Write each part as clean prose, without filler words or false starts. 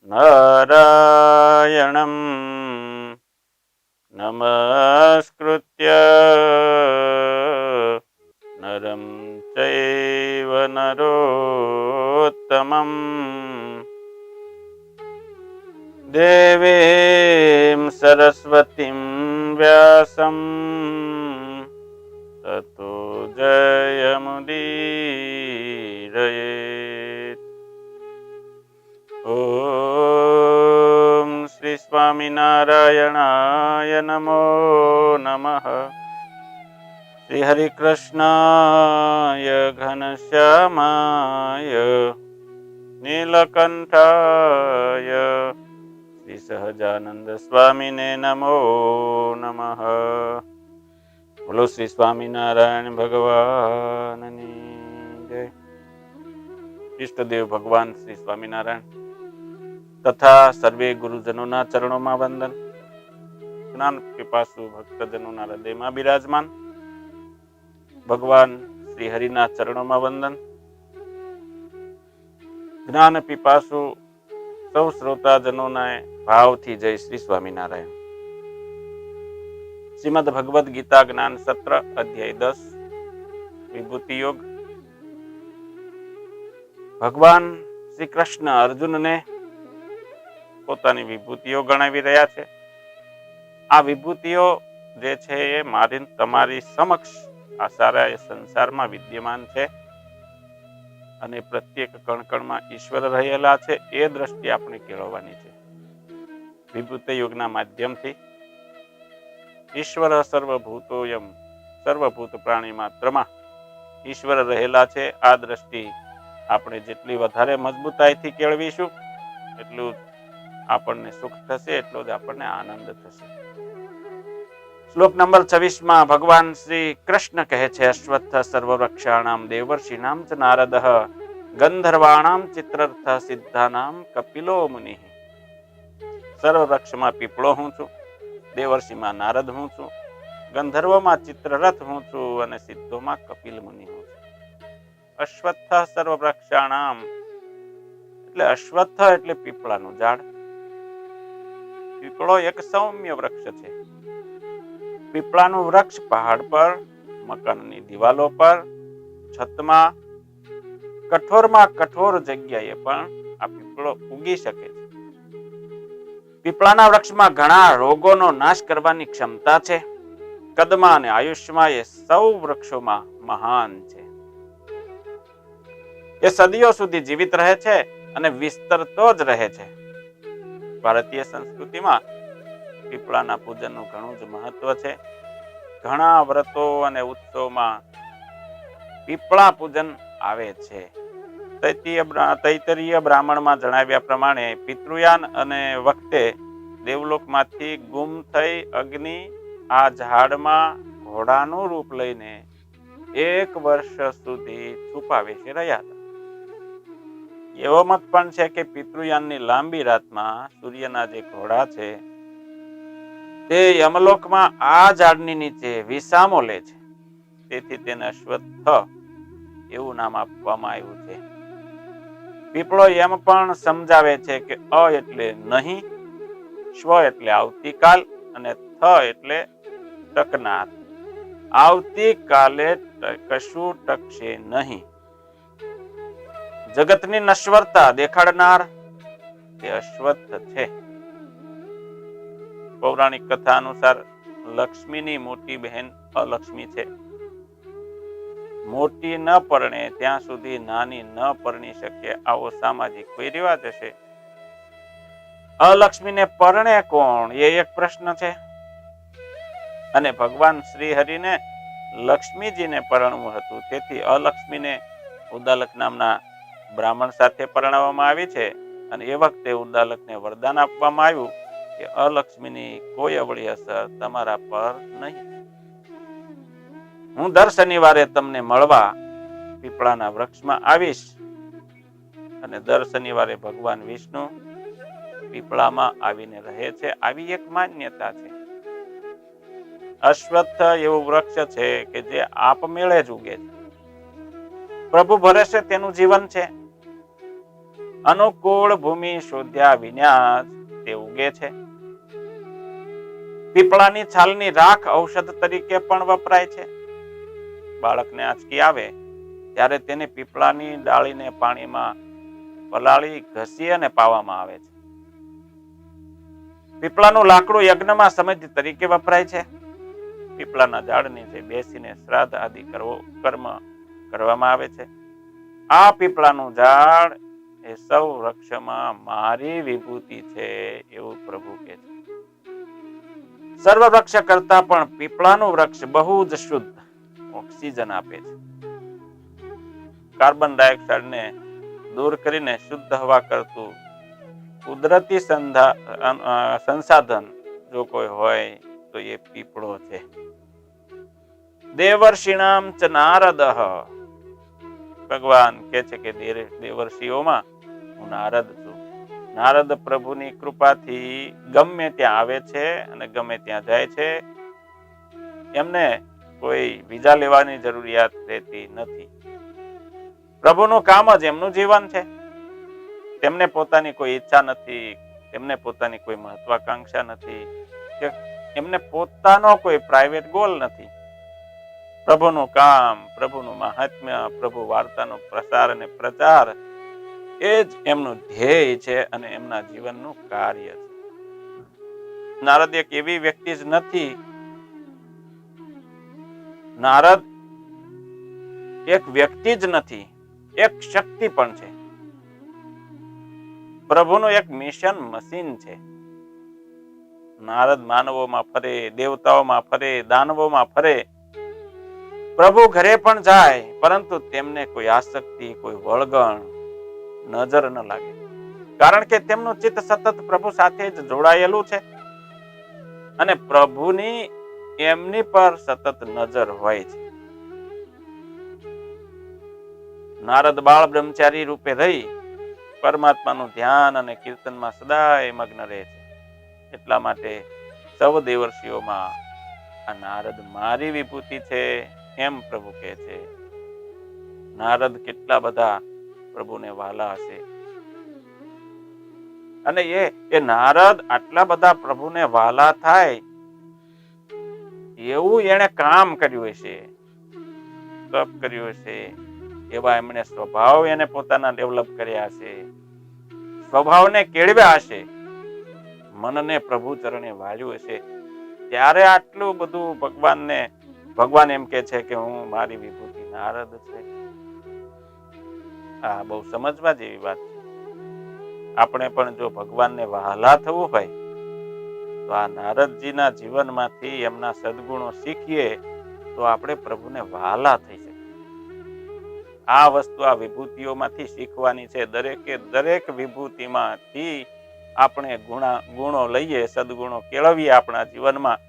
નારાયણં નમસ્કૃત્ય નરં ચૈવ નરોત્તમં દેવીં સરસ્વતીં વ્યાસં તતો જયમુદીરયેત. ઓમ શ્રી સ્વામિનારાયણાય નમો નમઃ. શ્રી હરિકૃષ્ણાય ઘનશ્યામાય નીલકંઠાય શ્રી સહજાનંદ સ્વામીને નમો નમઃ. બોલો શ્રી સ્વામિનારાયણ ભગવાનની જય. ઈષ્ટદેવ ભગવાન શ્રી સ્વામિનારાયણ તથા સર્વે ગુરુજનોના ચરણોમાં વંદન. જ્ઞાન પીપાસુ ભક્તજનોના હૃદયમાં બિરાજમાન ભગવાન શ્રી હરિના ચરણોમાં વંદન. જ્ઞાન પીપાસુ સૌ શ્રોતાજનોના ભાવથી જય શ્રી સ્વામિનારાયણ. શ્રીમદ ભગવદ ગીતા જ્ઞાન સત્ર અધ્યાય 10 વિભૂતિ યોગ. ભગવાન શ્રી કૃષ્ણ અર્જુનને પોતાની વિભૂતિઓ ગણાવી રહ્યા છે. આ વિભૂતિઓ જે છે એ મારી તમારી સમક્ષ આ સારા સંસારમાં વિદ્યમાન છે અને પ્રત્યેક કણકણમાં ઈશ્વર રહેલા છે એ દ્રષ્ટિ આપણે કેળવવાની છે. વિભૂતિ યોગના માધ્યમથી ઈશ્વર સર્વભૂતોયમ સર્વભૂત પ્રાણી માત્રમાં ઈશ્વર રહેલા છે આ દ્રષ્ટિ આપણે જેટલી વધારે મજબૂતાઈથી કેળવીશું એટલું આપણને સુખ થશે, એટલો જ આપણને આનંદ થશે. શ્લોક નંબર 26 ભગવાન શ્રી કૃષ્ણ કહે છે, અશ્વત્થ સર્વવૃક્ષાણામ દેવર્ષિણામ ચ નારદઃ ગંધર્વાણામ ચિત્રર્થ સિદ્ધાનામ કપિલો મુનિ. સર્વવૃક્ષમાં પીપળો હું છું, દેવર્ષિમાં નારદ હું છું, ગંધર્વમાં ચિત્રરથ હું છું અને સિદ્ધોમાં કપિલ મુનિ હું છું. અશ્વત્થ સર્વવૃક્ષાણામ એટલે અશ્વત્થ એટલે પીપળાનું ઝાડ. પીપળો એક સૌમ્ય વૃક્ષ છે. પીપળાનું વૃક્ષ પહાડ પર, મકાનની દિવાલો પર, છતમાં, કઠોરમાં કઠોર જગ્યાએ પણ આ પીપળો ઉગી શકે છે. પીપળાના વૃક્ષમાં ઘણા રોગોનો નાશ કરવાની ક્ષમતા છે. કદમાં અને આયુષ્યમાં એ સૌ વૃક્ષોમાં મહાન છે. એ સદીઓ સુધી જીવિત રહે છે અને વિસ્તરતો જ રહે છે. ભારતીય સંસ્કૃતિમાં પીપળાના પૂજનનું ઘણું જ મહત્વ છે. ઘણા વ્રતો અને ઉત્સવમાં પીપળા પૂજન આવે છે. તૈતરીય બ્રાહ્મણમાં જણાવ્યા પ્રમાણે પિતૃયાન અને વખતે દેવલોકમાંથી ગુમ થઈ અગ્નિ આ ઝાડમાં ઘોડાનું રૂપ લઈને 1 વર્ષ સુધી છુપાવે છે રહ્યા હતા. એવો મત પણ છે કે પિતૃયાનની લાંબી રાતમાં સૂર્યના જે ઘોડા છે તે યમલોકમાં આ ઝાડની નીચે વિસામો લે છે. તેથી તેને અશ્વત્થ એવું નામ આપવામાં આવ્યું છે. પીપળો એમ પણ સમજાવે છે કે અ એટલે નહીં, સ્વ એટલે આવતીકાલ અને થ એટલે ટકનાર. આવતીકાલે કશું ટકશે નહીં. જગતની નશ્વરતા દેખાડનાર તે અશ્વત્થ છે. પૌરાણિક કથા અનુસાર લક્ષ્મીની મોટી બહેન અલક્ષ્મી છે. મોટી ન પરણે ત્યાં સુધી નાની ન પરણી શકે આવો સામાજિક કોઈ રિવાજ હશે. અલક્ષ્મીને પરણે કોણ એ એક પ્રશ્ન છે. અને ભગવાન શ્રી હરિને લક્ષ્મીજીને પરણવું હતું. તેથી અલક્ષ્મીને ઉદ્દાલક નામના બ્રાહ્મણ સાથે પરણાવવામાં આવી છે. અને એ વખતે ઉદ્દાલકને વરદાન આપવામાં આવ્યું કે અલક્ષ્મીની કોઈ અવળી અસર તમારા પર નહીં. હું દર શનિવારે તમને મળવા પીપળાના વૃક્ષમાં આવીશ. અને દર શનિવારે ભગવાન વિષ્ણુ પીપળામાં આવીને રહે છે. આવી એક માન્યતા છે. અશ્વત્થ એવું વૃક્ષ છે કે જે આપમેળે જ ઉગે છે. પ્રભુ ભરોસે તેનું જીવન છે. અનુકૂળ ભૂમિ શોધ્યા વિના જ તે ઉગે છે. પીપળાની છાલની રાખ ઔષધ તરીકે પણ વપરાય છે. બાળકને આંચકી આવે ત્યારે તેને પીપળાની ડાળીને પાણીમાં પલાળી ઘસી અને પાવામાં આવે છે. પીપળાનું લાકડું યજ્ઞમાં સમાધિ તરીકે વપરાય છે. પીપળાના ઝાડ નીચે બેસીને શ્રાદ્ધ આદિ કર્મ કરવામાં આવે છે. આ પીપળાનું ઝાડ એ સૌ વૃક્ષમાં મારી વિભૂતિ છે એવું પ્રભુ કહે છે. સર્વ વૃક્ષ કરતા પણ પીપળાનું વૃક્ષ બહુ જ શુદ્ધ ઓક્સિજન આપે છે. કાર્બન ડાયોક્સાઇડ ને દૂર કરીને શુદ્ધ હવા કરતું કુદરતી સંસાધન જો કોઈ હોય તો એ પીપળો છે. દેવર્ષિણામ ચ નારદઃ, ભગવાન કહે છે કે દેવર્ષિઓમાં હું નારદ છું. નારદ પ્રભુની કૃપાથી ગમે ત્યાં આવે છે અને ગમે ત્યાં જાય છે. એમને કોઈ વિઝા લેવાની જરૂરિયાત રહેતી નથી. પ્રભુનું કામ જ એમનું જીવન છે. તેમને પોતાની કોઈ ઈચ્છા નથી, તેમને પોતાની કોઈ મહત્વાકાંક્ષા નથી, કે એમને પોતાનો કોઈ પ્રાઇવેટ ગોલ નથી. પ્રભુનું કામ, પ્રભુનું મહાત્મ્ય, પ્રભુ વાર્તાનો પ્રસાર અને પ્રચાર એ જ એમનું ધ્યેય છે અને એમના જીવનનું કાર્ય છે. નારદ એક એવી વ્યક્તિ જ નથી, નારદ એક વ્યક્તિ જ નથી, એક શક્તિ પણ છે. પ્રભુનું એક મિશન મશીન છે. નારદ માનવોમાં ફરે, દેવતાઓમાં ફરે, દાનવોમાં ફરે, પ્રભુ ઘરે પણ જાય, પરંતુ તેમને કોઈ આસક્તિ, કોઈ વળગણ નજર ન લાગે, કારણ કે તેમનું ચિત્ત સતત પ્રભુ સાથે જ જોડાયેલું છે અને પ્રભુની એમની પર સતત નજર હોય છે. નારદ બાળ બ્રહ્મચારી રૂપે રહી પરમાત્માનું ધ્યાન અને કીર્તનમાં સદાય મગ્ન રહે છે. એટલા માટે સૌ દેવર્ષિઓમાં આ નારદ મારી વિભૂતિ છે એમ પ્રભુ કહે છે. નારદ કેટલા બધા પ્રભુને વાલા હશે, અને એ નારદ આટલા બધા પ્રભુને વાલા થાય એવું એને કામ કર્યું હશે, તપ કર્યું હશે, એવા એમણે સ્વભાવ એને પોતાના ડેવલપ કર્યા હશે, સ્વભાવને કેળવ્યા હશે, મનને પ્રભુ ચરણે વાળ્યું હશે. ત્યારે આટલું બધું ભગવાન એમ કે છે કે હું મારી વિભૂતિ નારદ છે. આ બહુ સમજવા જેવી વાત છે. આપણે પણ જો ભગવાનને વહાલા થવું હોય તો આ નારદજીના જીવનમાંથી એમના સદગુણો શીખીએ તો આપણે પ્રભુને વહાલા થઈ શકીએ. આ વસ્તુ આ વિભૂતિઓમાંથી શીખવાની છે. દરેક વિભૂતિમાંથી આપણે ગુણો લઈએ, સદગુણો કેળવીએ આપણા જીવનમાં,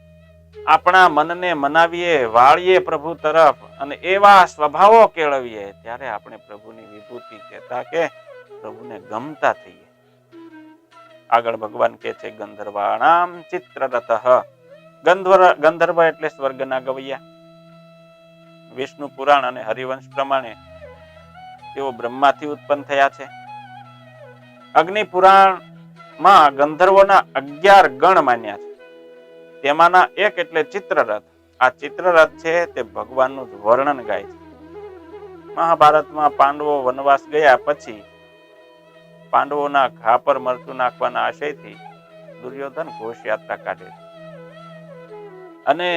આપણા મનને મનાવીએ, વાળીએ પ્રભુ તરફ, અને એવા સ્વભાવો કેળવીએ, ત્યારે આપણે પ્રભુની વિભૂતિ કહેતા કે પ્રભુને ગમતા થઈએ. આગળ ભગવાન કહે છે ગંધર્વાણામ ચિત્રરતઃ. ગંધર્વ એટલે સ્વર્ગના ગવૈયા. વિષ્ણુ પુરાણ અને હરિવંશ પ્રમાણે તેઓ બ્રહ્માથી ઉત્પન્ન થયા છે. અગ્નિ પુરાણમાં ગંધર્વોના 11 ગણ માન્યા છે. તેમાંના એક એટલે ચિત્રરથ. આ ચિત્રરથ છે તે ભગવાનનું જ વર્ણન ગાય છે. મહાભારતમાં પાંડવો વનવાસ ગયા પછી પાંડવોના ઘા પર મરચું નાખવાના આશયથી દુર્યોધન ઘોષ યાત્રા કાઢે છે અને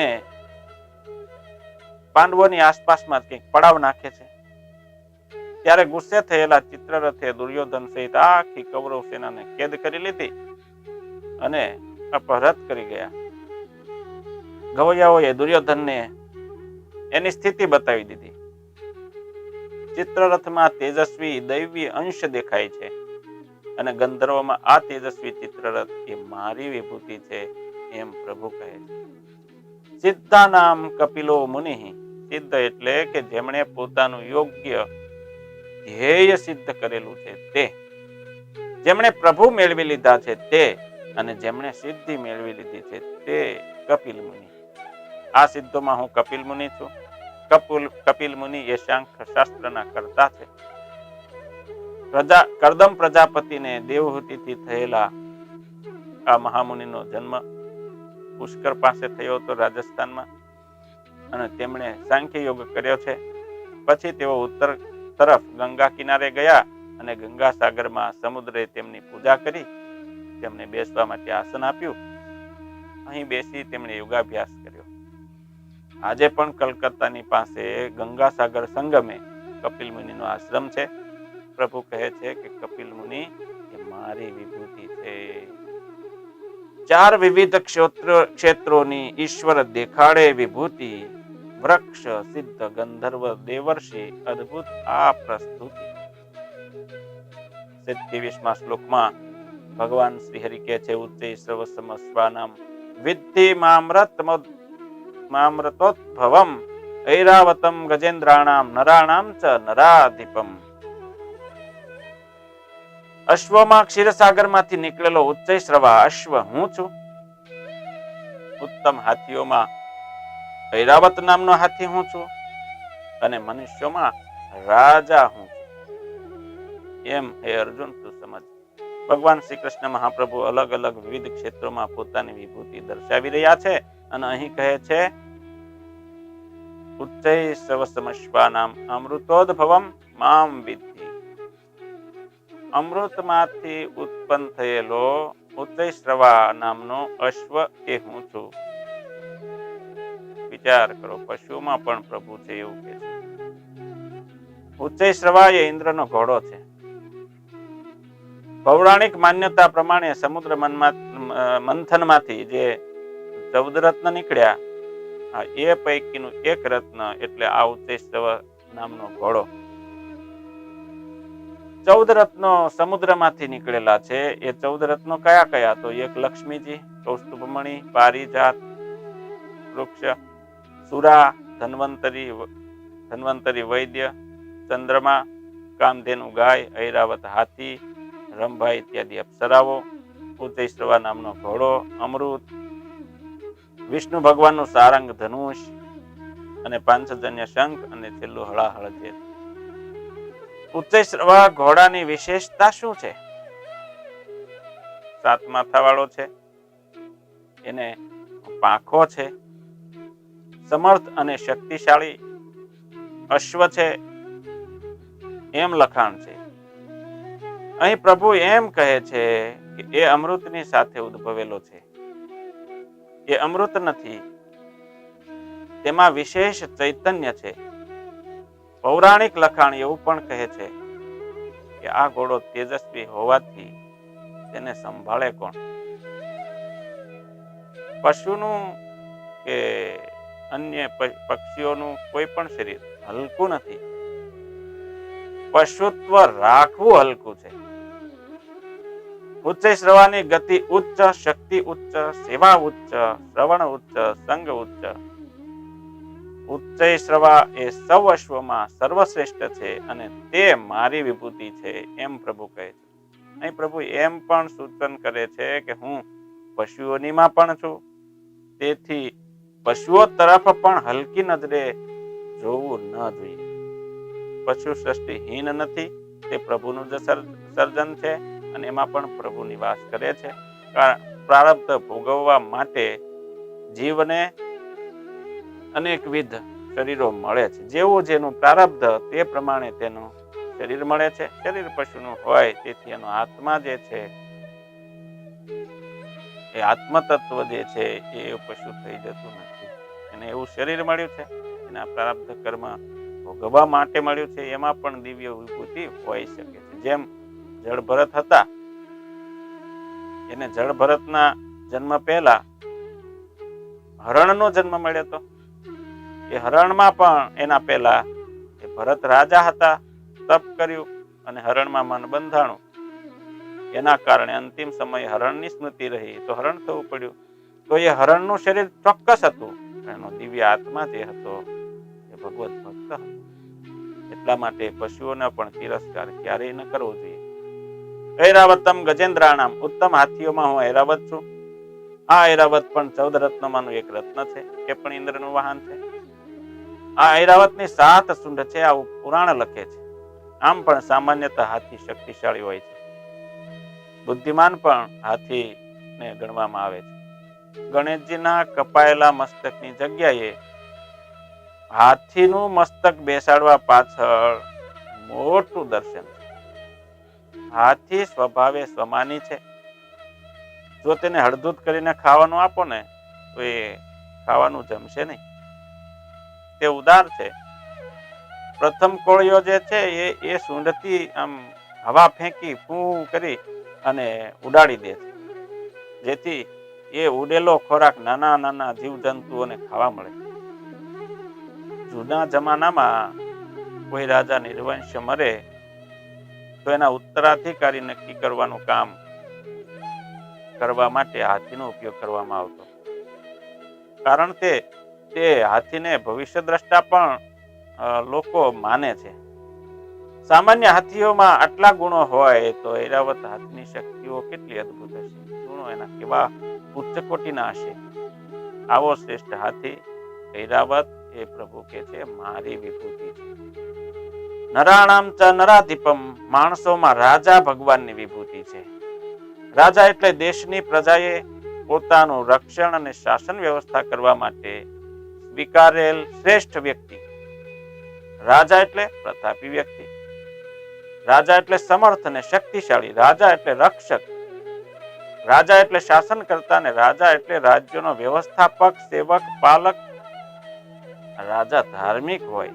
પાંડવોની આસપાસમાં કંઈક પડાવ નાખે છે. ત્યારે ગુસ્સે થયેલા ચિત્રરથે દુર્યોધન સહિત આખી કૌરવ સેનાને કેદ કરી લીધી અને અપહૃત કરી ગયા. ગવૈયાઓએ દુર્યોધનને એની સ્થિતિ બતાવી દીધી. ચિત્રરથમાં તેજસ્વી દૈવી અંશ દેખાય છે અને ગંધર્વમાં આ તેજસ્વી ચિત્રરથ એ મારી વિભૂતિ છે એમ પ્રભુ કહે છે. સિદ્ધાનામ કપિલો મુનિ. સિદ્ધ એટલે કે જેમણે પોતાનું યોગ્ય ધ્યેય સિદ્ધ કરેલું છે તે, જેમણે પ્રભુ મેળવી લીધા છે તે, અને જેમણે સિદ્ધિ મેળવી લીધી છે તે કપિલ મુનિ. આ સિદ્ધોમાં હું કપિલ મુનિ છું. કપિલ મુનિ એ શાંખ શાસ્ત્રના કર્તા છે. કરદમ પ્રજાપતિને દેવહૂતિથી થયેલા આ મહામુનિનો જન્મ પુષ્કર પાસે થયો હતો રાજસ્થાનમાં, અને તેમણે સાંખ્ય યોગ કર્યો છે. પછી તેઓ ઉત્તર તરફ ગંગા કિનારે ગયા અને ગંગા સાગરમાં સમુદ્રે તેમની પૂજા કરી. તેમને બેસવા માટે આસન આપ્યું. અહીં બેસી તેમણે યોગાભ્યાસ કર્યો. આજે પણ કલકત્તાની પાસે ગંગા સાગર સંગમે કપિલ મુનિનો આશ્રમ છે. પ્રભુ કહે છે કે કપિલ મુનિ એ મારી વિભૂતિ છે. 4 વિવિધ ક્ષેત્રોની ઈશ્વર દેખાડે વિભૂતિ, વૃક્ષ સિદ્ધ ગંધર્વ દેવર્ષિ અદ્ભુત આ પ્રસ્તુતિ. 23મા શ્લોકમાં ભગવાન શ્રી હરિ કહે છે, ઉચ્ચૈ સર્વસમસ્વાનામ વિદ્ધિ મામૃતોદ્ભવમ ઐરાવતમ ગજેન્દ્રાણામ નરાણામ ચ નરાધિપમ. અશ્વમાં ક્ષીરસાગરમાંથી નીકળેલો ઉચ્ચૈ શ્રવા અશ્વ હું છું. ઉત્તમ હાથીઓમાં ઐરાવત નામનો હાથી હું છું, અને મનુષ્યોમાં રાજા હું છું. એમ હે અર્જુન તું સમજ. ભગવાન શ્રી કૃષ્ણ મહાપ્રભુ અલગ અલગ વિવિધ ક્ષેત્રોમાં પોતાની વિભૂતિ દર્શાવી રહ્યા છે, અને અહીં કહે છે ઉચ્ચૈ સવસમશ્વાનામ અમૃતોદ્ભવમ મામ વિદ્ધિ. અમૃતમાંથી ઉત્પન્ન થયેલો ઉચ્ચૈ શ્રવા નામનો અશ્વ એ હું છું. વિચાર કરો, પશુઓમાં પણ પ્રભુ છે એવું કે છે. ઉચ્ચૈ શ્રવા એ ઇન્દ્રનો ઘોડો છે. પૌરાણિક માન્યતા પ્રમાણે સમુદ્ર મંથનમાંથી જે 14 રત્ન નીકળ્યા, એ પૈકીનું એક રત્ન એટલે આ ઉચ્ચૈ શ્રવા નામનો ઘોડો. 14 રત્નો સમુદ્રમાંથી નીકળેલા છે. એ 14 રત્નો કયા કયા? તો એક લક્ષ્મીજી, કૌસ્તુભમણિ, પારિજાત વૃક્ષ, સુરા, ધન્વંતરી વૈદ્ય, ચંદ્રમા, કામધેનુ ગાય, ઐરાવત હાથી, રંભા ઇત્યાદિ અપ્સરાઓ, ઉચ્ચૈ શ્રવા નામનો ઘોડો, અમૃત, વિષ્ણુ ભગવાનનું સારંગ ધનુષ, અને પાંચજન્ય શંખ, અને છેલ્લું હળાહળ જે. ઉચ્ચૈ શ્રવા ઘોડાની વિશેષતા શું છે? 7 માથા વાળો છે, એને પાંખો છે, સમર્થ અને શક્તિશાળી અશ્વ છે, એમ લખાણ છે. અહીં પ્રભુ એમ કહે છે કે એ અમૃતની સાથે ઉદ્ભવેલો છે. એ અમૃત નથી, તેમાં વિશેષ ચૈતન્ય છે. પૌરાણિક લખાણ એવું પણ કહે છે કે આ ઘોડો તેજસ્વી હોવાથી તેને સંભાળે કોણ? પશુનું કે અન્ય પક્ષીઓનું કોઈ પણ શરીર હલકું નથી. પશુત્વ રાખવું હલકું છે. ઉચ્ચૈ શ્રવાની ગતિ ઉચ્ચ, શક્તિ ઉચ્ચ, સેવા ઉચ્ચ, શ્રવણ ઉચ્ચ, સંગ ઉચ્ચ. ઉચ્ચૈ શ્રવા એ સૌ અશ્વમાં સર્વશ્રેષ્ઠ છે, અને તે મારી વિભૂતિ છે, એમ પ્રભુ કહે છે. અહીં પ્રભુ એમ પણ સૂચન કરે છે કે હું પશુઓનીમાં પણ છું, તેથી પશુઓ તરફ પણ હલકી નજરે જોવું ન જોઈએ. પશુ સૃષ્ટિહીન નથી, તે પ્રભુનું જ સર્જન છે, અને એમાં પણ પ્રભુ નિવાસ કરે છે. પ્રારબ્ધ ભોગવવા માટે જીવને અનેકવિધ શરીરો મળે છે. જેવું જેનું પ્રારબ્ધ તે પ્રમાણે તેનું શરીર મળે છે. શરીર પશુનું હોય તેથી એનો આત્મા જે છે, એ આત્મતત્વ જે છે એ પશુ થઈ જતું નથી. એને એવું શરીર મળ્યું છે, એના પ્રારબ્ધ કર્મ ભોગવવા માટે મળ્યું છે. એમાં પણ દિવ્ય વિભૂતિ હોઈ શકે છે. જેમ જળ ભરત હતા, એને જળ ભરતના જન્મ પહેલા હરણનો જન્મ મળ્યો હતો. એ હરણમાં પણ એના પહેલા એ ભરત રાજા હતા, તપ કર્યું અને હરણમાં મન બંધાણું. એના કારણે અંતિમ સમયે હરણની સ્મૃતિ રહી તો હરણ થવું પડ્યું. તો એ હરણનું શરીર ચોક્કસ હતું, એનો દિવ્ય આત્મા જે હતો એ ભગવત ભક્ત હતો. એટલા માટે પશુઓને પણ તિરસ્કાર ક્યારેય ન કરવો જોઈએ. ઐરાવતમ ગજેન્દ્રાણામ, ઉત્તમ હાથીઓમાં હું ઐરાવત છું. આ ઐરાવત પણ 14 રત્નોમાંનું એક રત્ન છે. એ પણ ઇન્દ્રનું વાહન છે. આ ઐરાવતની 7 સૂંઢ છે, આવું પુરાણ લખે છે. આમ પણ સામાન્યતઃ હાથી શક્તિશાળી હોય છે. બુદ્ધિમાન પણ હાથીને ગણવામાં આવે છે. ગણેશજીના કપાયેલા મસ્તકની જગ્યાએ હાથીનું મસ્તક બેસાડવા પાછળ મોટું દર્શન છે. હાથી સ્વભાવે સ્વમાની છે. જો તેને હળધૂત કરીને ખાવાનું આપો ને તો એ ખાવાનું જમશે નહીં. તે ઉદાર છે. પ્રથમ કોળીઓ જે છે એ સૂંઢથી આમ હવા ફેંકી ફૂ કરી અને ઉડાડી દે છે, જેથી એ ઉડેલો ખોરાક નાના નાના જીવજંતુઓને ખાવા મળે. જૂના જમાનામાં કોઈ રાજા નિર્વંશ મરે તો એના ઉત્તરાધિકારી નક્કી કરવાનું કામ કરવા માટે હાથીનો ઉપયોગ કરવામાં આવતો. કારણ તે હાથીને ભવિષ્ય દ્રષ્ટા પણ લોકો માને છે. સામાન્ય હાથીઓમાં આટલા ગુણો હોય તો ઐરાવત હાથીની શક્તિઓ કેટલી અદ્ભુત હશે, ગુણો એના કેવા ઉચ્ચ કોટીના હશે. આવો શ્રેષ્ઠ હાથી ઐરાવત એ પ્રભુ કે છે મારી વિભૂતિ છે. નરાણામ ચ નરાધિપમ, માણસોમાં રાજા ભગવાનની વિભૂતિ છે. રાજા એટલે દેશની પ્રજાએ પોતાનું રક્ષણ અને શાસન વ્યવસ્થા કરવા માટે સ્વીકારેલ શ્રેષ્ઠ વ્યક્તિ. રાજા એટલે પ્રતાપી વ્યક્તિ. રાજા એટલે સમર્થ અને શક્તિશાળી. રાજા એટલે રક્ષક. રાજા એટલે શાસન કરતા અને રાજા એટલે રાજ્યનો વ્યવસ્થાપક, સેવક, પાલક. રાજા ધાર્મિક હોય.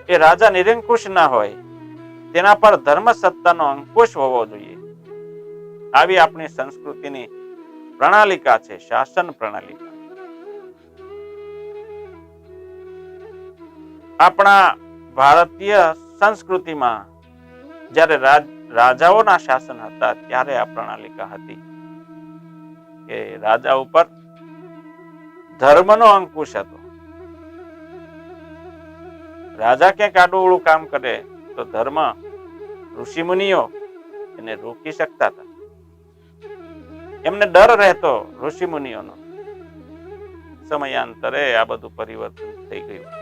એ રાજા નિરંકુશ ના હોય. તેના પર ધર્મ સત્તાનો અંકુશ હોવો જોઈએ. આવી આપણી સંસ્કૃતિની પ્રણાલિકા છે, શાસન પ્રણાલિકા. આપણા ભારતીય સંસ્કૃતિમાં જ્યારે રાજાઓના શાસન હતા ત્યારે આ પ્રણાલિકા હતી કે રાજા ઉપર ધર્મનો અંકુશ હતો. રાજા ક્યાંક આડું કામ કરે તો ધર્મ ઋષિ મુનિઓ એને રોકી શકતા હતા. એમને ડર રહેતો ઋષિ મુનિઓનો. સમયાંતરે આ બધું પરિવર્તન થઈ ગયું.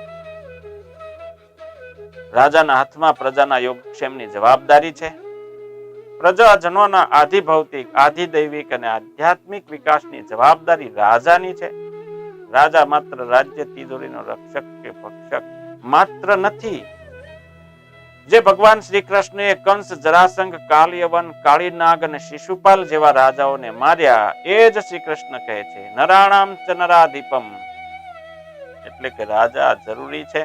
રાજાના હાથમાં પ્રજાના યોગક્ષેમની જવાબદારી છે. પ્રજાજનોના આધિ ભૌતિક, આધિ દૈવિક અને આધ્યાત્મિક વિકાસની જવાબદારી રાજાની છે. રાજા માત્ર રાજ્ય તિજોરીનો રક્ષક કે ભક્ષક માત્ર નથી. જે ભગવાન શ્રી કૃષ્ણએ કંસ, જરાસંઘ, કાલિયવન, કાળીનાગ અને શિશુપાલ જેવા રાજાઓને માર્યા એ જ શ્રી કૃષ્ણ કહે છે નરાણામ ચ નરાધિપમ. એટલે કે રાજા જરૂરી છે,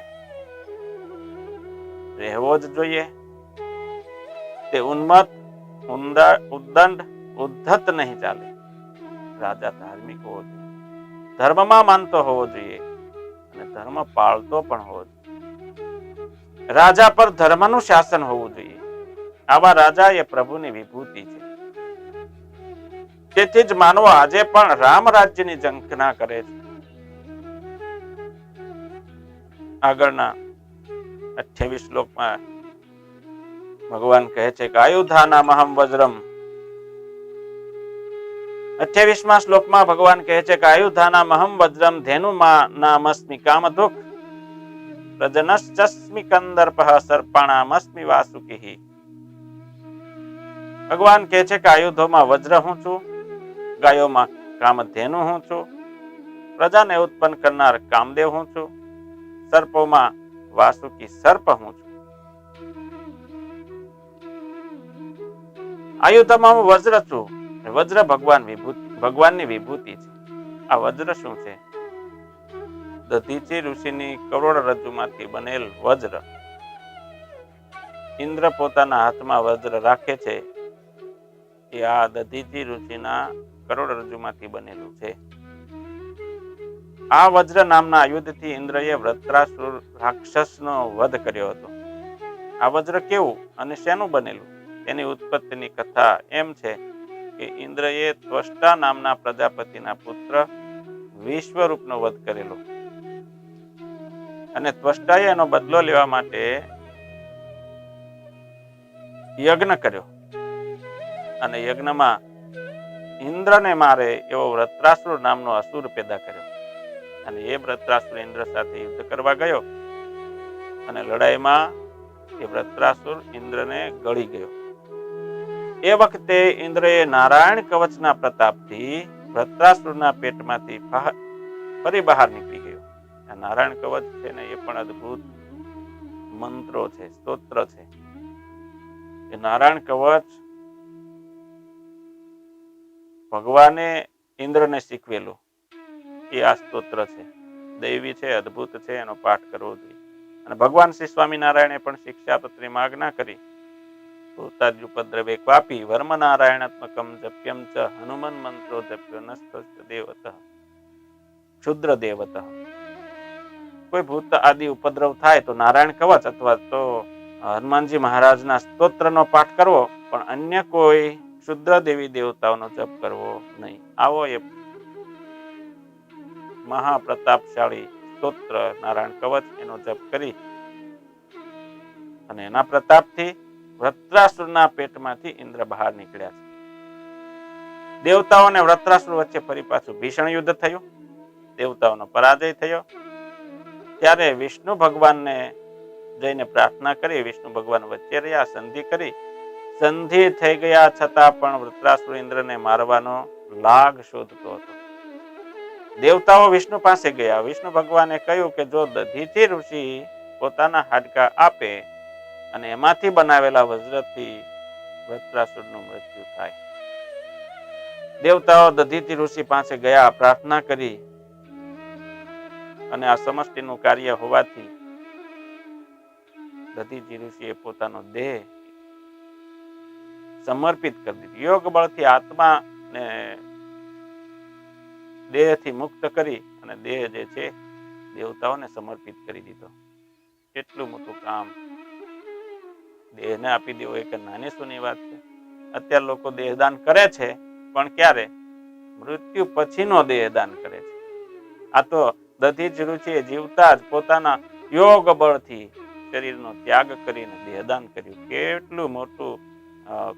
રહેવો જ જોઈએ. તે ઉન્મત્ત, ઉદ્દંડ, ઉદ્ધત નહીં ચાલે. રાજા ધાર્મિક હોવો જોઈએ, ધર્મમાં માનતો હોવો જોઈએ અને ધર્મ પાળતો પણ હોવો જોઈએ. રાજા પર ધર્મનું શાસન હોવું જોઈએ. આવા રાજા એ પ્રભુની વિભૂતિ છે. તેથી જ માનવો આજે પણ રામ રાજ્યની ઝંખના કરે છે. આગળના 28 શ્લોકમાં ભગવાન કહે છે કે આયુધાનામ અહમ વજ્રમ. 28મા શ્લોકમાં ભગવાન કહે છે કે આયુધાનામ અહમ વજ્રમ ધેનુમા નામસ્મિ કામધુક પ્રજનશ્ચસ્મિ કંદર્પઃ સર્પાણામસ્મિ વાસુકિઃ. ભગવાન કહે છે કે આયુધોમાં વજ્ર હું છું, ગાયોમાં કામધેનુ હું છું, પ્રજાને ઉત્પન્ન કરનાર કામદેવ હું છું, સર્પોમાં વાસુકી સર્પ હું છું. આયુધમાં હું વજ્ર છું. વજ્ર ભગવાનની વિભૂતિ છે. આ વજ્ર શું છે? દધીચી ઋષિની કરોડરજ્જુમાંથી બનેલ વજ્ર. ઇન્દ્ર પોતાના હાથમાં વજ્ર રાખે છે એ આ દધીચી ઋષિના કરોડરજ્જુમાંથી બનેલું છે. આ વજ્ર નામના આયુધથી ઇન્દ્રએ વૃત્રાસુર રાક્ષસનો વધ કર્યો હતો. આ વજ્ર કેવું અને શેનું બનેલું? તેની ઉત્પત્તિની કથા એમ છે કે ઇન્દ્રએ ત્વષ્ટા નામના પ્રજાપતિના પુત્ર વિશ્વરૂપનો વધ કરેલો અને ત્વષ્ટાએ એનો બદલો લેવા માટે યજ્ઞ કર્યો અને યજ્ઞમાં ઇન્દ્રને મારે એવો વૃત્રાસુર નામનો અસુર પેદા કર્યો અને એ વૃત્રાસુર ઇન્દ્ર સાથે યુદ્ધ કરવા ગયો અને લડાઈમાં એ વૃત્રાસુર ઇન્દ્રને ગળી ગયો. એ વખતે ઇન્દ્રએ નારાયણ કવચના પ્રતાપથી વૃત્રાસુરના પેટમાંથી ફરી બહાર નીકળી ગયો. આ નારાયણ કવચ છે ને એ પણ અદ્ભુત મંત્રો છે, સ્તોત્ર છે. એ નારાયણ કવચ ભગવાને ઇન્દ્રને શીખવેલું એ આ સ્તોત્ર છે. દૈવી છે, અદ્ભુત છે, એનો પાઠ કરવો જોઈએ. અને ભગવાન શ્રી સ્વામિનારાયણે પણ શિક્ષાપત્રીમાં આજ્ઞા કરી, ભૂતાદ્યુપદ્રવે ક્વાપી વર્મ નારાયણાત્મકમ જપ્યમ ચ હનુમન મંત્રો જપ્યો નસ્તસ્ત દેવતઃ ક્ષુદ્ર દેવતઃ. કોઈ ભૂત આદિ ઉપદ્રવ થાય તો નારાયણ કવચ અથવા તો હનુમાનજી મહારાજના સ્તોત્રનો પાઠ કરવો, પણ અન્ય કોઈ ક્ષુદ્ર દેવી દેવતાઓનો જપ કરવો નહીં. આવો એ મહાપ્રતાપશાળી સ્તોત્ર નારાયણ કવચ એનો જપ કરી અને એના પ્રતાપથી વૃત્રાસુરના પેટમાંથી ઇન્દ્ર બહાર નીકળ્યા છે. દેવતાઓ અને વૃત્રાસુર વચ્ચે ફરી પાછું ભીષણ યુદ્ધ થયું. દેવતાઓનો પરાજય થયો. ત્યારે વિષ્ણુ ભગવાનને જઈને પ્રાર્થના કરી. વિષ્ણુ ભગવાન વચ્ચે રહ્યા, સંધિ કરી. સંધિ થઈ ગયા છતાં પણ વૃત્રાસુર ઇન્દ્રને મારવાનો લાગ શોધતો હતો. દેવતાઓ વિષ્ણુ પાસે ગયા. વિષ્ણુ ભગવાને કહ્યું કે જો દધીચી ઋષિ પોતાના હાડકા આપે અને એમાંથી બનાવેલા વજ્રથી વૃત્રાસુરનું મૃત્યુ થાય. દેવતાઓ દધીચી ઋષિ પાસે ગયા, પ્રાર્થના કરી અને આ સમષ્ટિનું કાર્ય હોવાથી દધીચી ઋષિએ પોતાનો દેહ સમર્પિત કરી દીધો. યોગ બળથી આત્માને દેહથી મુક્ત કરી અને દેહ જે છે દેવતાઓને સમર્પિત કરી દીધો. કેટલું મોટું કામ! દેહને આપી દેવો એક નાની સૂની વાત છે. અત્યારે લોકો દેહદાન કરે છે, પણ ક્યારે? મૃત્યુ પછીનો દેહદાન કરે છે. આ તો દધીચ ઋષિએ જીવતા જ પોતાના યોગ બળથી શરીરનો ત્યાગ કરીને દેહદાન કર્યું.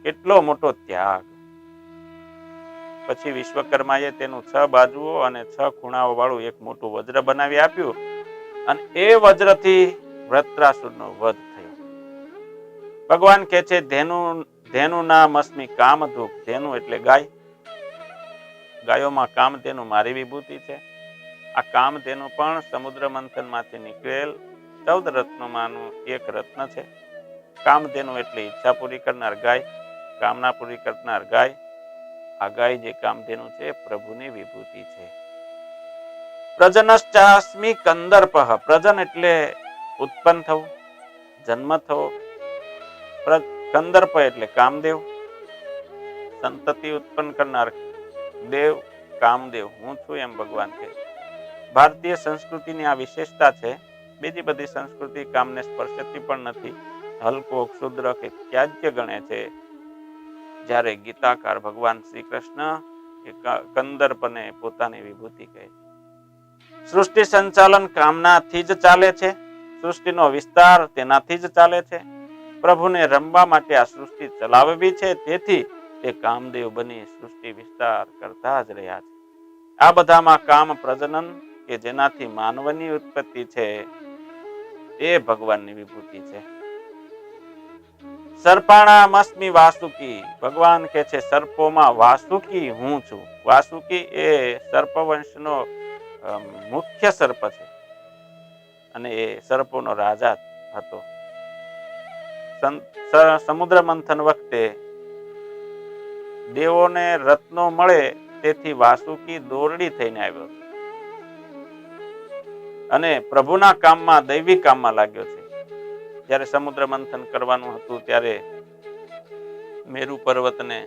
કેટલો મોટો ત્યાગ! પછી વિશ્વકર્માએ તેનું 6 બાજુઓ અને 6 ખૂણાઓ વાળું એક મોટું વજ્ર બનાવી આપ્યું અને એ વજ્રથી વૃત્રાસુરનો વધ થયો. ભગવાન કહે છે ધેનુ નામ અસ્મિ કામધુક. ધેનુ એટલે ગાય. ગાયોમાં કામધેનુ મારી વિભૂતિ છે. આ કામધેનુ પણ સમુદ્ર મંથન માંથી નીકળેલ 14 રત્નોમાંનું એક રત્ન છે. કામધેનુ એટલે ઈચ્છા પૂરી કરનાર ગાય, કામના પૂરી કરનાર ગાય. આ ગાય જે કામધેનુ છે પ્રભુની વિભૂતિ છે. પ્રજનશ્ચાસ્મિ કંદર્પઃ. પ્રજન એટલે ઉત્પન્ન થવું, જન્મ થવો. કંદર્પ એટલે કામદેવ, સંતતિ ઉત્પન્ન કરનાર દેવ કામદેવ હું છું એમ ભગવાન કહે. ભારતીય સંસ્કૃતિની આ વિશેષતા છે. બીજી બધી સંસ્કૃતિ કામને સ્પર્શતી પણ નથી, હલકો, ક્ષુદ્ર કે ત્યાજ્ય ગણે છે. જ્યારે ગીતાકાર ભગવાન શ્રી કૃષ્ણ એ કંદર્પને પોતાની વિભૂતિ કહે. સૃષ્ટિ સંચાલન કામનાથી જ ચાલે છે. સૃષ્ટિનો વિસ્તાર તેનાથી જ ચાલે છે. પ્રભુને રમવા માટે આ સૃષ્ટિ ચલાવવી છે, તેથી તે કામદેવ બની સૃષ્ટિ વિસ્તાર કરતા જ રહ્યા છે. આ બધામાં કામ પ્રજનન કે જેનાથી માનવની ઉત્પત્તિ છે એ ભગવાનની વિભૂતિ છે. સર્પાણામસ્મિ વાસુકી. ભગવાન કહે છે સર્પોમાં વાસુકી હું છું. વાસુકી એ સર્પવંશનો મુખ્ય સર્પ છે અને એ સર્પોનો રાજા હતો. સમુદ્ર મંથન વખતે દેવોને રત્નો મળે તેથી વાસુકી દોરડી થઈને આવ્યો અને પ્રભુના કામમાં, દૈવી કામમાં લાગ્યો છે. જ્યારે સમુદ્ર મંથન કરવાનું હતું ત્યારે મેરુ પર્વતને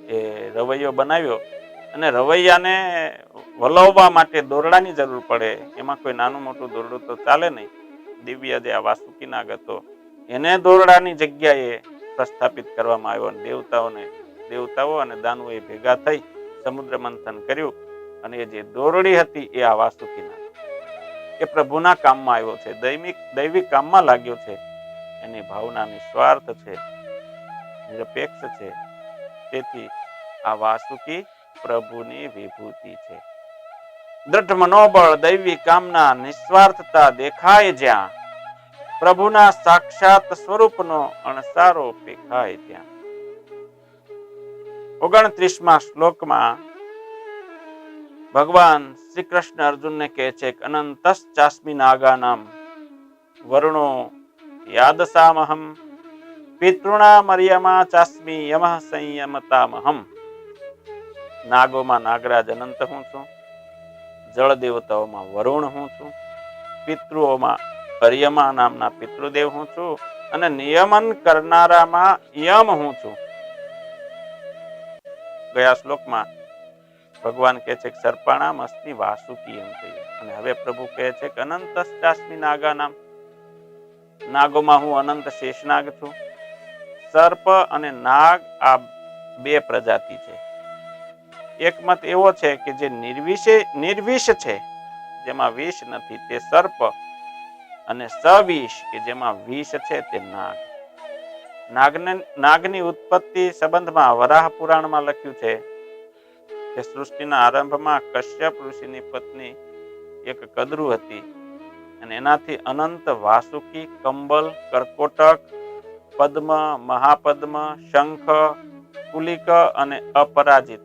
એ રવૈયો બનાવ્યો અને રવૈયાને વલોવવા માટે દોરડાની જરૂર પડે. એમાં કોઈ નાનું મોટું દોરડું તો ચાલે નહીં. દિવ્ય જે આ વાસુકી નાગ હતો એને દોરડાની જગ્યાએ પ્રસ્થાપિત કરવામાં આવ્યો અને દેવતાઓ અને દાનવોએ ભેગા થઈ સમુદ્ર મંથન કર્યું અને એ જે દોરડી હતી એ આ વાસુકી નાગ એ પ્રભુના કામમાં આવ્યો છે, દૈવિક કામમાં લાગ્યો છે. એની ભાવના નિસ્વાર્થ છે, નિરપેક્ષ છે. તેથી આ વાસુકી પ્રભુની વિભૂતિ છે. દ્રઢ મનોબળ, દૈવી કામના, નિસ્વાર્થતા દેખાય જ્યાં પ્રભુના સાક્ષાત સ્વરૂપનો અણસારો પેખાય ત્યાં. 29મા શ્લોકમાં ભગવાન શ્રી કૃષ્ણ અર્જુનને કહે છે કે અનંતસ ચાસ્મિ નાગાનામ વરુણો યાદસામહમ પિતૃણા મર્યમા ચાસ્મિ યમઃ સંયમતામહમ. નાગોમાં નાગરાજ અનંત હું છું, જળ દેવતાઓમાં વરુણ હું છું, પિતૃઓમાં અર્યમા નામના પિતૃદેવ હું છું અને નિયમન કરનારામાં યમ હું છું. ગયા શ્લોકમાં ભગવાન કહે છે કે સર્પાણામ અસ્મિ વાસુકી એમ કહ્યું, અને હવે પ્રભુ કહે છે કે અનંતશ્ચાસ્મિ નાગાનામ, નાગોમાં હું અનંત શેષનાગ છું. સર્પ અને નાગ આ બે પ્રજાતિ છે. એક મત એવો છે કે જે નિર્વિષ છે, જેમાં વિષ નથી, તે સર્પ, અને સવિષ કે જેમાં વિષ છે તે નાગ. નાગની ઉત્પત્તિ સંબંધમાં વરાહ પુરાણમાં લખ્યું છે કે સૃષ્ટિના આરંભમાં કશ્યપ ઋષિની પત્ની એક કદરુ હતી, અને એનાથી અનંત વાસુકી, કંબલ, કરકોટક, પદ્મ, મહાપદ્મ, શંખ, કુલિક અને અપરાજિત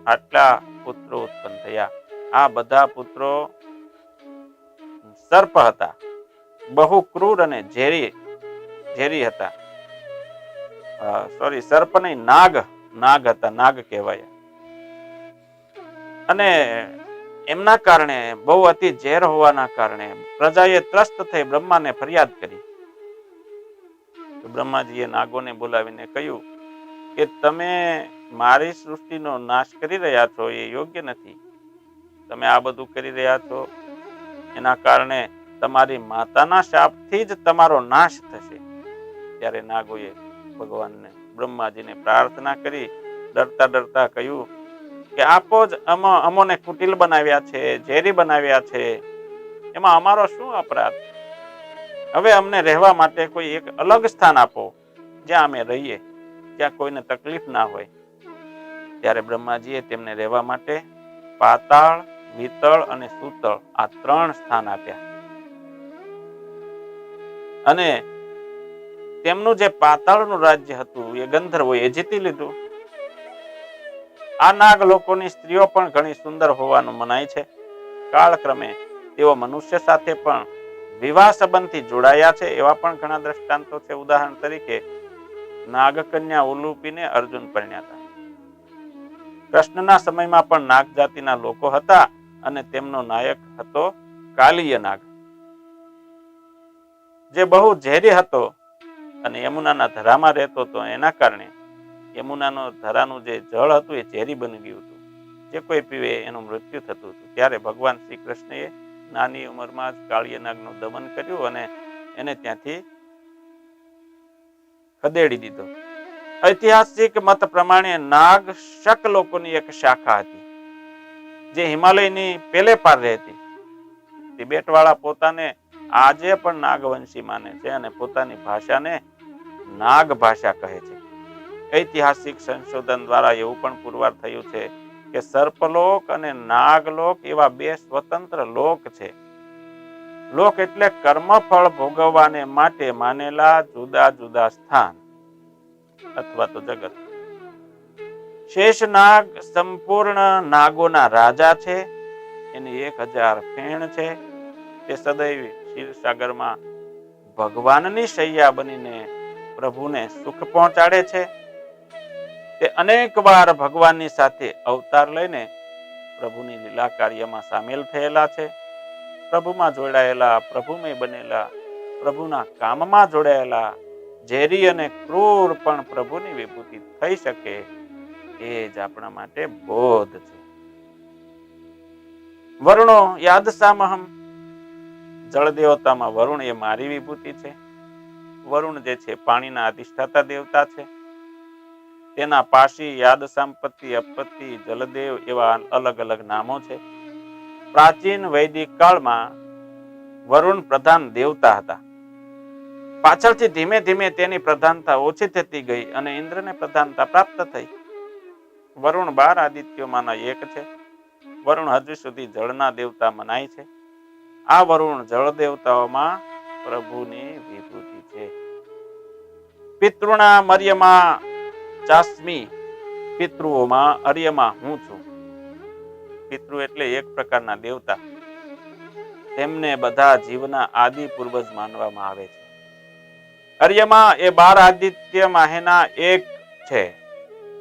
આટલા પુત્રો ઉત્પન્ન થયા. આ બધા પુત્રો સર્પ હતા, બહુ ક્રૂર અને ઝેરી હતા. સર્પ નહીં, નાગ હતા, નાગ કહેવાય. અને એમના કારણે, બહુ અતિ ઝેર હોવાના કારણે પ્રજાએ ત્રસ્ત થઈ બ્રહ્માને ફરિયાદ કરી. બ્રહ્માજીએ નાગોને બોલાવીને કહ્યું કે તમે મારી સૃષ્ટિનો નાશ કરી રહ્યા છો, એ યોગ્ય નથી. તમે આ બધું કરી રહ્યા છો એના કારણે તમારી માતાના શાપથી જ તમારો નાશ થશે. ત્યારે નાગોએ ભગવાનને, બ્રહ્માજીને પ્રાર્થના કરી, ડરતા કહ્યું કે આપો જ અમોને કુટિલ બનાવ્યા છે, ઝેરી બનાવ્યા છે, એમાં અમારો શું અપરાધ? હવે અમને રહેવા માટે કોઈ એક અલગ સ્થાન આપો, જ્યાં અમે રહીએ, જ્યાં કોઈને તકલીફ ના હોય. ત્યારે બ્રહ્માજીએ તેમને રહેવા માટે પાતાળ, વિતળ અને સુતળ આ 3 સ્થાન આપ્યા. અને તેમનું જે પાતાળનું રાજ્ય હતું એ ગંધર્વોએ જીતી લીધું. આ નાગ લોકોની સ્ત્રીઓ પણ ઘણી સુંદર હોવાનું મનાય છે. કાળક્રમે તેઓ મનુષ્ય સાથે પણ વિવાહ સંબંધથી જોડાયા છે, એવા પણ ઘણા દ્રષ્ટાંતો છે. ઉદાહરણ તરીકે નાગકન્યા ઉલુપીને અર્જુન પરણ્યા હતા. કૃષ્ણના સમયમાં પણ નાગ જાતિના લોકો હતા, અને તેમનો નાયક હતો કાલિય નાગ, જે બહુ ઝેરી હતો અને યમુનાના ધરામાં રહેતો હતો. એના કારણે યમુનાનો ધરાનું જે જળ હતું એ ઝેરી બની ગયું હતું. જે કોઈ પીવે એનું મૃત્યુ થતું હતું. ત્યારે ભગવાન શ્રી કૃષ્ણએ નાની ઉંમરમાં જ કાળિય નાગનું દમન કર્યું અને એને ત્યાંથી ખદેડી દીધો. ઐતિહાસિક મત પ્રમાણે નાગ શક લોકોની એક શાખા હતી, જે હિમાલયની પેલે પાર રહેતી. તિબેટ વાળા પોતાને આજે પણ નાગવંશી માને છે અને પોતાની ભાષાને નાગ ભાષા કહે છે. ઐતિહાસિક સંશોધન દ્વારા એવું પણ પુરવાર થયું છે કે સર્પલોક અને નાગલોક એવા 2 સ્વતંત્ર લોક છે. લોક એટલે કર્મફળ ભોગવવાને માટે માનેલા જુદા જુદા સ્થાન અથવા તો જગત. શેષનાગ સંપૂર્ણ નાગોના રાજા છે. એની 1000 ફેણ છે. તે સદૈવ ક્ષીરસાગરમાં ભગવાનની શૈયા બનીને પ્રભુને સુખ પહોંચાડે છે. તે અનેક વાર ભગવાનની સાથે અવતાર લઈને પ્રભુની લીલા કાર્યમાં સામેલ થયેલા છે. પ્રભુમાં જોડાયેલા, પ્રભુમય બનેલા, પ્રભુના કામમાં જોડાયેલા ઝેરી અને ક્રૂર પણ પ્રભુની વિભૂતિ થઈ શકે, એ જ આપણા માટે બોધ છે. વરુણો યાદસામહમ, જળ દેવતામાં વરુણ એ મારી વિભૂતિ છે. વરુણ જે છે પાણીના અધિષ્ઠાતા દેવતા છે. તેના પાશી, યાદ સંપત્તિ, અપત્તિ, જલદેવ એવા અલગ અલગ નામો છે. પ્રાચીન વૈદિક કાળમાં વરુણ પ્રધાન દેવતા હતા. પાછળથી ધીમે ધીમે તેની પ્રધાનતા ઓછી થતી ગઈ અને ઇન્દ્રને પ્રધાનતા પ્રાપ્ત થઈ. વરુણ 12 આદિત્યોમાંના એક છે. વરુણ હજુ સુધી જળના દેવતા મનાય છે. આ વરુણ જળ દેવતાઓમાં પ્રભુની વિભૂતિ છે. પિતૃના મર્યમાં ચાસ્મી, પિતૃઓમાં અર્યમાં હું છું. પિતૃ એટલે એક પ્રકારના દેવતા. તેમને બધા જીવના આદિ પૂર્વજ માનવામાં આવે છે. અર્યમાં એ 12 આદિત્ય માહેના એક છે.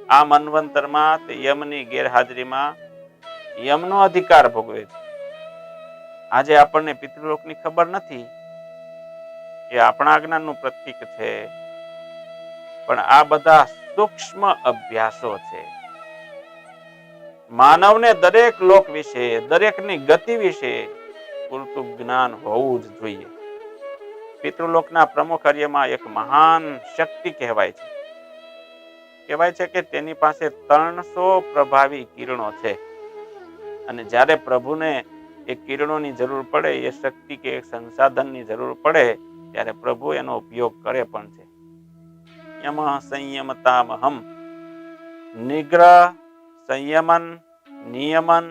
આ મન્વંતરમાં તે યમની ગેરહાજરીમાં યમનો અધિકાર ભોગવે છે. આજે આપણને પિતૃલોકની ખબર નથી, એ આપણા અજ્ઞાનનું પ્રતીક છે. પણ આ બધા સૂક્ષ્મ અભ્યાસો છે. માનવને દરેક લોક વિશે, દરેકની ગતિ વિશે પૂરતું જ્ઞાન હોવું જ જોઈએ. પિતૃલોકના પ્રમુખ અર્યમાં એક મહાન શક્તિ કહેવાય છે. કહેવાય છે કે તેની પાસે 300 પ્રભાવી કિરણો છે. અને જ્યારે પ્રભુને એ કિરણોની જરૂર પડે, એ શક્તિ કે સંસાધનની જરૂર પડે, ત્યારે પ્રભુ એનો ઉપયોગ કરે પણ છે. યમ સંયમતામહમ, નિગ્રહ, સંયમન, નિયમન,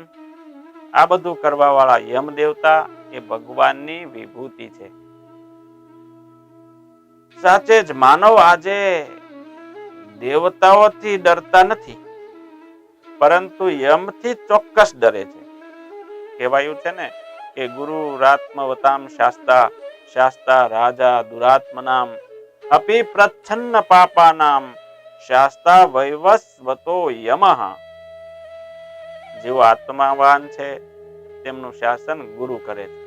આ બધું કરવા વાળા યમ દેવતા એ ભગવાનની વિભૂતિ છે. સાચે જ માનવ આજે દેવતાઓથી ડરતા નથી, પરંતુ યમથી ચોક્કસ ડરે છે. કહેવાયું છે ને કે ગુરુ રાત્મવતામ શાસ્તા, શાસ્તા રાજા દુરાત્મનામ, અપી પ્રચ્છન્ન પાપાનામ, શાસ્તા વૈવસ્વતો યમઃ. જેઓ આત્માવાન છે તેમનું શાસન ગુરુ કરે છે.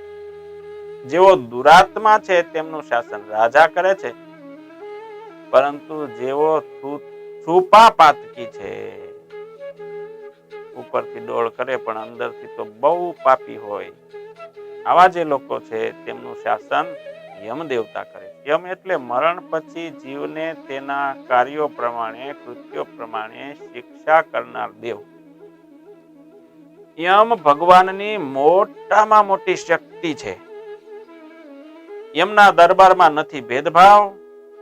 જેઓ દુરાત્મા છે તેમનું શાસન રાજા કરે છે. પરંતુ જેઓ છુપા પાતકી છે, ઉપરથી ડોળ કરે પણ અંદરથી તો બહુ પાપી હોય, આવા જે લોકો છે તેમનું શાસન યમ દેવતા કરે. યમ એટલે મરણ પછી જીવને તેના કાર્યો પ્રમાણે, કૃત્યો પ્રમાણે શિક્ષા કરનાર દેવ. યમ ભગવાનની મોટામાં મોટી શક્તિ છે. યમના દરબારમાં નથી ભેદભાવ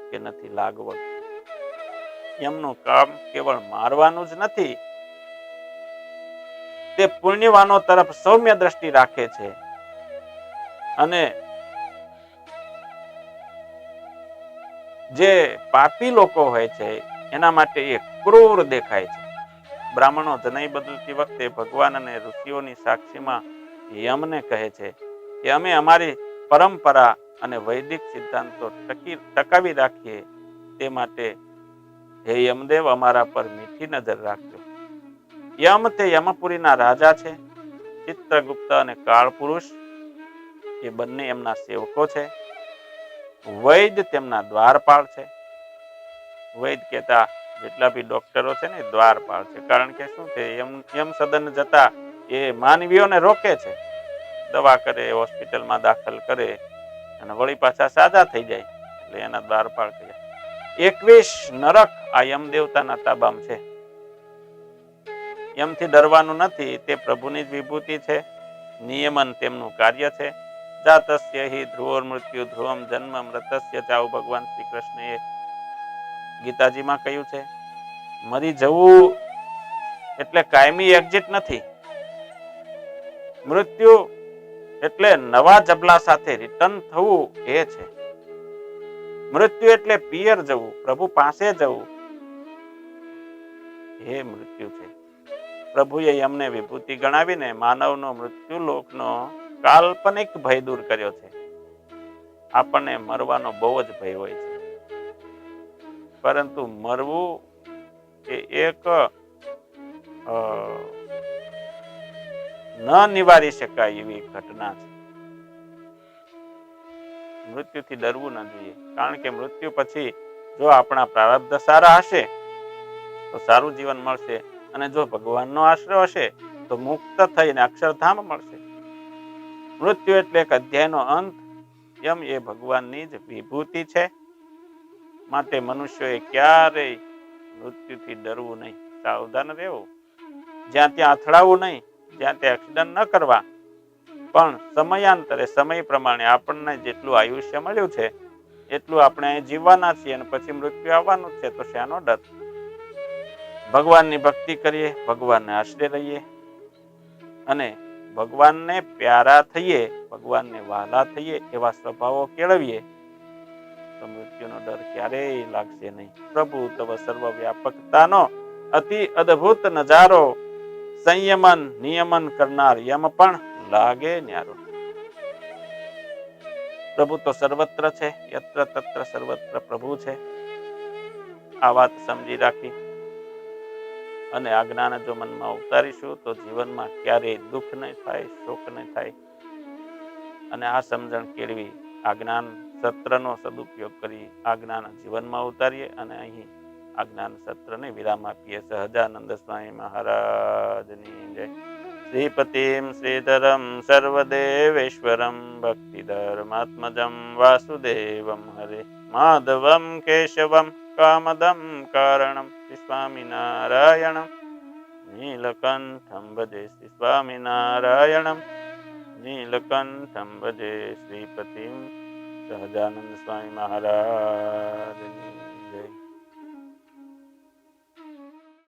કે નથી લાગવગ. યમનું કામ કેવળ મારવાનું જ નથી, તે પુણ્યવાનો તરફ સૌમ્ય દ્રષ્ટિ રાખે છે. અને જે પાપી લોકો હોય છે એના માટે એ ક્રૂર દેખાય છે. બ્રાહ્મણો જનઈ બદલતી વખતે ભગવાન અને ઋષિઓની સાક્ષીમાં યમને કહે છે કે અમે અમારી પરંપરા અને વૈદિક સિદ્ધાંતો ટકાવી રાખીએ, તે માટે હે યમદેવ અમારા પર મીઠી નજર રાખજો. યમ તે યમપુરીના રાજા છે. ચિત્રગુપ્ત અને કાળ પુરુષ એ બંને એમના સેવકો છે. વૈદ તેમના દ્વારપાળ છે. વૈદ કહેતા જેટલા બી ડોક્ટરો છે ને દ્વારપાળ છે. કારણ કે શું છે, યમ સદન જતા એ માનવીઓને રોકે છે, દવા કરે, હોસ્પિટલમાં દાખલ કરે અને વળી પાછા સાજા થઈ જાય, એટલે એના દ્વારપાળ કહ્યા. 21 નરક આ યમ દેવતાના તાબામ છે. યમથી ડરવાનું નથી, તે પ્રભુની જ વિભૂતિ છે. નિયમન તેમનું કાર્ય છે. જાતસ્ય હિ ધ્રુવોર મૃત્યુ ધ્રુવમ જન્મ મૃતસ્ય ચાઉ, ભગવાન શ્રી કૃષ્ણએ ગીતાજીમાં કહ્યું છે. મરી જવું એટલે કાયમી એક્ઝિટ નથી. મૃત્યુ એટલે નવા જબલા સાથે રિટર્ન થવું એ છે. મૃત્યુ એટલે પિયર જવું, પ્રભુ પાસે જવું, એ મૃત્યુ છે. પ્રભુએ યમને વિભૂતિ ગણાવીને માનવનો મૃત્યુ લોકનો કાલ્પનિક ભય દૂર કર્યો છે. આપણને મરવાનો બહુ જ ભય હોય છે, પરંતુ મરવું એ એક ન નિવારી શકાય એવી ઘટના છે. મૃત્યુથી ડરવું ન જોઈએ, કારણ કે મૃત્યુ પછી જો આપણા પ્રારબ્ધ સારા હશે તો સારું જીવન મળશે, અને જો ભગવાનનો આશરો હશે તો મુક્ત થઈને અક્ષરધામ મળશે. મૃત્યુ એટલે એક અધ્યાયનો અંત. યમ એ ભગવાનની જ વિભૂતિ છે. માટે મનુષ્યોએ ક્યારેય મૃત્યુથી ડરવું નહીં, સાવધાન રહેવું, જ્યાં ત્યાં અથડાવું નહીં, જ્યાં ત્યાં એક્સિડન્ટ ન કરવા. પણ સમયાંતરે, સમય પ્રમાણે આપણને જેટલું આયુષ્ય મળ્યું છે એટલું આપણે જીવવાના છીએ, અને પછી મૃત્યુ આવવાનું છે, તો શાનો ડર? ભગવાનની ભક્તિ કરીએ, ભગવાનને આશરે રહીએ, અને ભગવાનને પ્યારા થઈએ, ભગવાનને વહાલા થઈએ, એવા સ્વભાવો કેળવીએ તો મૃત્યુનો ડર ક્યારેય લાગશે નહીં. પ્રભુ તવ સર્વવ્યાપકતાનો અતિ અદ્ભુત નજારો સંયમન નિયમન કરનાર યમ પણ લાગે ન્યારો. પ્રભુ તો સર્વત્ર છે, યત્ર તત્ર સર્વત્ર પ્રભુ છે. આ વાત સમજી રાખી અને આ જ્ઞાન જો મનમાં ઉતારીશું તો જીવનમાં ક્યારેય દુઃખ નહીં થાય, શોક નહીં થાય. અને આ સમજણ કેળવી આ જ્ઞાન સત્રનો સદુપયોગ કરી આ જ્ઞાન જીવનમાં ઉતારીએ અને અહીં આ જ્ઞાન સત્રને વિરામ આપીએ. સહજાનંદ સ્વામી મહારાજની જય. શ્રીપતિમ શ્રીધરમ સર્વદેવેશ્વરમ ભક્તિધર્માત્મજમ વાસુદેવમ હરે માધવમ કેશવમ કામદમ કારણમ શ્રી સ્વામિનારાયણમ નીલકંઠમ ભજે શ્રી સ્વામિનારાયણમ નીલકંઠમ ભજે. શ્રીપતિમ સહજાનંદ સ્વામી મહારાજની